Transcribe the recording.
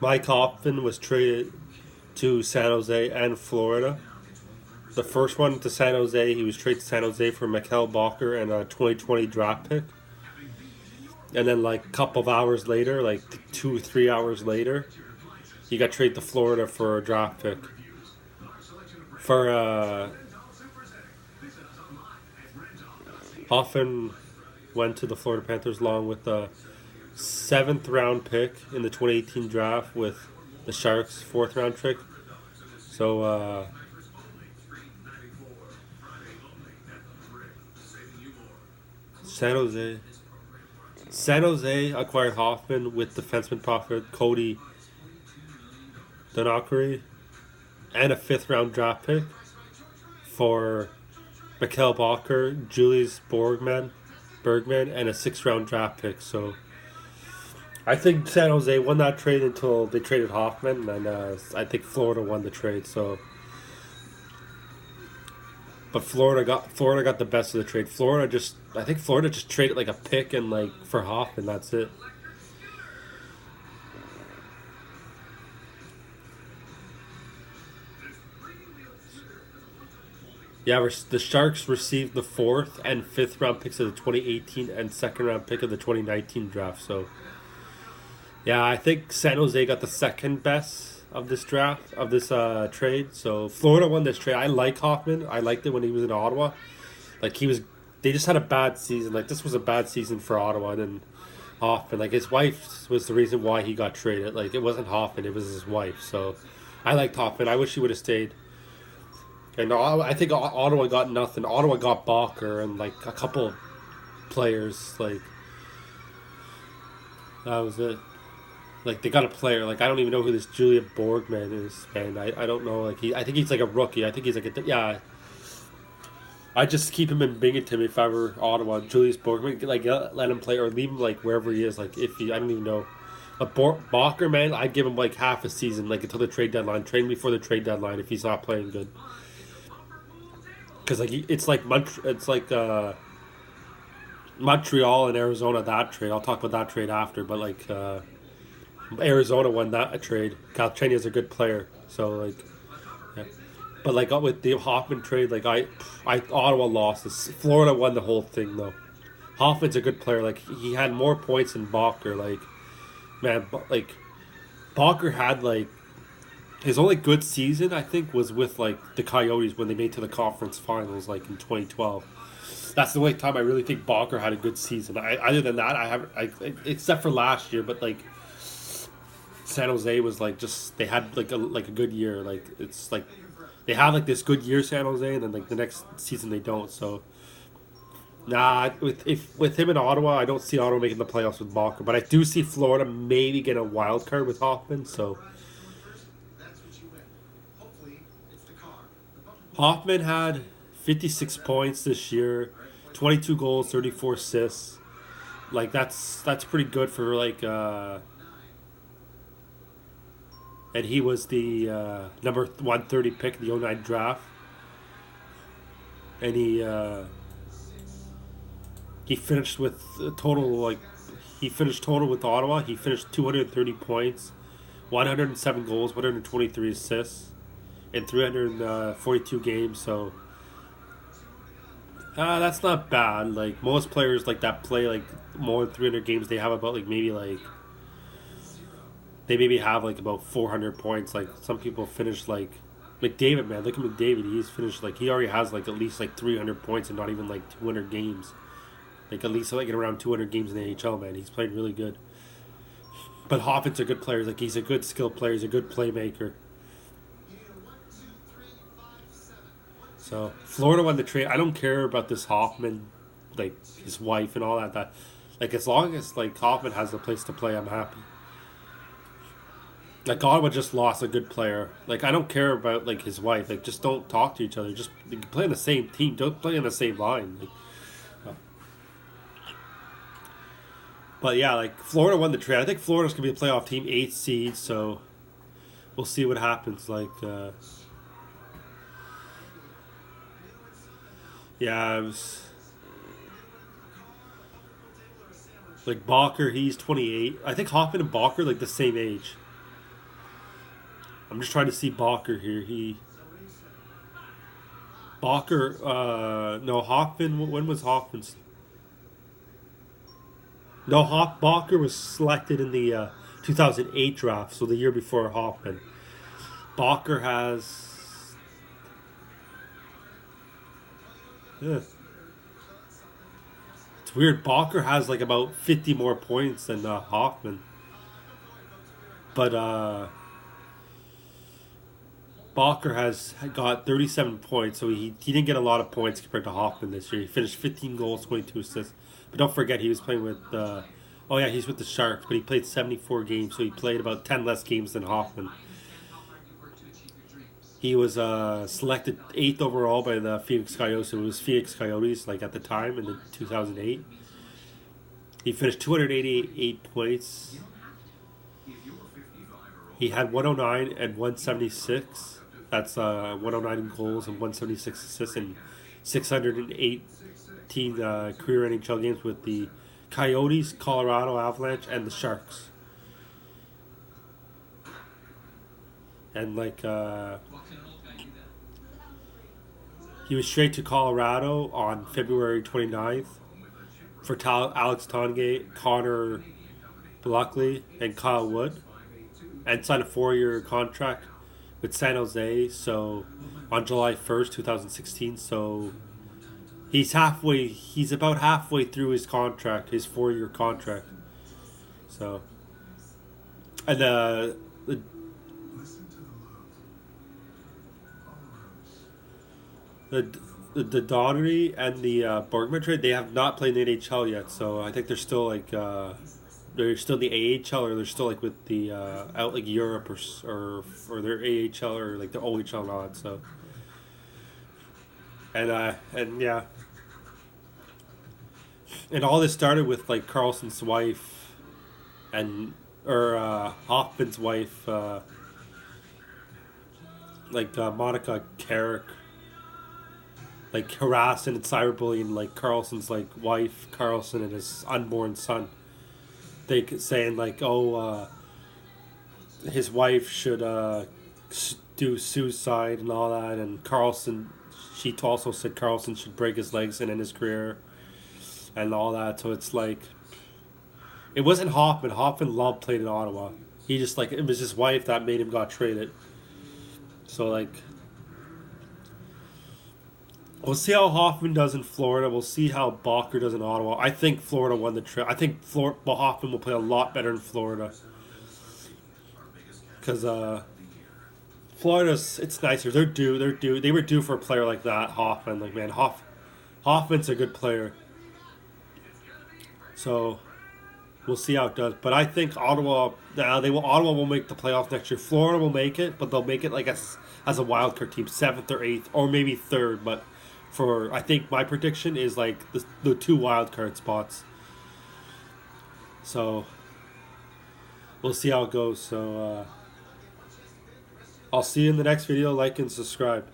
Mike Hoffman was traded to San Jose and Florida. The first one to San Jose, he was traded to San Jose for Mikael Balker and a 2020 draft pick. And then, like, a couple of hours later, like 2 3 hours later, he got traded to Florida for a draft pick. For Hoffman went to the Florida Panthers along with the seventh round pick in the 2018 draft with the Sharks' fourth round pick. So San Jose. San Jose acquired Hoffman with defenseman prospect Cody Donakari and a fifth round draft pick for Mikael Balker, Julius Bergman, and a sixth round draft pick. So I think San Jose won that trade until they traded Hoffman, and I think Florida won the trade. So, but Florida got the best of the trade. I think Florida just traded like a pick and like for Hoffman. That's it. Yeah, the Sharks received the fourth and fifth round picks of the 2018 and second round pick of the 2019 draft. So, yeah, I think San Jose got the second best of this draft, of this trade. So, Florida won this trade. I like Hoffman. I liked it when he was in Ottawa. Like, they just had a bad season. Like, this was a bad season for Ottawa. And then Hoffman, like, his wife was the reason why he got traded. Like, it wasn't Hoffman, it was his wife. So, I liked Hoffman. I wish he would have stayed. And I think Ottawa got nothing. Ottawa got Balker and like a couple players. Like that was it. Like they got a player. Like I don't even know who this Julia Borgman is, and I don't know. Like I think he's like a rookie. I think he's like a yeah. I just keep him in Binghamton if I were Ottawa. Julius Borgman, like let him play or leave him like wherever he is. Like if he, I don't even know. But Balker, man, I'd give him like half a season, like until the trade deadline. Trade him before the trade deadline if he's not playing good. Because like it's like Montreal and Arizona that trade. I'll talk about that trade after, but like Arizona won that trade. Galchenyuk is a good player, so like, yeah. But like with the Hoffman trade, like I Ottawa lost. This. Florida won the whole thing though. Hoffman's a good player. Like he had more points than Balker. Like man, like Balker had like his only good season, I think, was with like the Coyotes when they made to the conference finals, like in 2012. That's the only time I really think Balker had a good season. Other than that, I haven't, except for last year. But like San Jose was like just they had like a good year. Like it's like they have like this good year, San Jose, and then like the next season they don't. So nah, with him in Ottawa, I don't see Ottawa making the playoffs with Balker, but I do see Florida maybe get a wild card with Hoffman. So. Hoffman had 56 points this year, 22 goals, 34 assists. Like that's pretty good for like and he was the number 130 pick in the '09 draft. And he finished with a total like he finished total with Ottawa. He finished 230 points, 107 goals, 123 assists in 342 games. So that's not bad. Like most players like that play like more than 300 games, they have about like maybe like they maybe have like about 400 points. Like some people finish like McDavid, man. Look at McDavid. He's finished like he already has like at least like 300 points and not even like 200 games. Like at least like around 200 games in the AHL, man. He's played really good. But Hoffman's a good player. Like he's a good skill player. He's a good playmaker. So Florida won the trade. I don't care about this Hoffman, like his wife and all that. That like as long as like Hoffman has a place to play, I'm happy. Like Ottawa just lost a good player. Like I don't care about like his wife. Like just don't talk to each other. Just like, play on the same team. Don't play on the same line. Like, but yeah, like Florida won the trade. I think Florida's gonna be a playoff team, 8th seed. So we'll see what happens. Like, yeah, it was like Balker. He's 28. I think Hoffman and Balker like the same age. I'm just trying to see Balker here. Balker, no, Hoffman, when was Hoffman's? No, Balker was selected in the 2008 draft, so the year before Hoffman. Balker has. Yeah. It's weird. Balker has like about 50 more points than Hoffman. But Balker has got 37 points, so he didn't get a lot of points compared to Hoffman this year. He finished 15 goals, 22 assists. But don't forget, he was playing with. Oh yeah, he's with the Sharks, but he played 74 games, so he played about 10 less games than Hoffman. He was selected 8th overall by the Phoenix Coyotes. It was Phoenix Coyotes, like at the time in the 2008. He finished 288 points. He had 109 and 176. That's 109 in goals and 176 assists and 618 career NHL games with the Coyotes, Colorado Avalanche, and the Sharks. And like he was straight to Colorado on February 29th for Alex Tongate, Connor Buckley, and Kyle Wood, and signed a 4-year contract with San Jose. So on July 1st, 2016. So he's about halfway through his contract, his 4-year contract. So and the Donnery and the Borgman trade, they have not played in the NHL yet, so I think they're still like they're still in the AHL, or they're still like with the out like Europe or their AHL or like the OHL and all that. So and yeah, and all this started with like Carlson's wife or Hoffman's wife, Monica Carrick, like harassing and cyberbullying like Carlson's like wife, Carlson, and his unborn son. They saying like, his wife should do suicide and all that, and Carlson, she also said Carlson should break his legs and end his career, and all that. So it's like, it wasn't Hoffman. Hoffman loved playing in Ottawa. He just like, it was his wife that made him got traded. So like, we'll see how Hoffman does in Florida. We'll see how Balker does in Ottawa. I think Florida won the trip. I think Hoffman will play a lot better in Florida. Because Florida's, it's nicer. They were due for a player like that, Hoffman. Like, man, Hoffman's a good player. So we'll see how it does. But I think Ottawa will make the playoffs next year. Florida will make it, but they'll make it like as a wild card team, 7th or 8th, or maybe 3rd. But I think my prediction is like the 2 wild card spots. So we'll see how it goes. So I'll see you in the next video. Like and subscribe.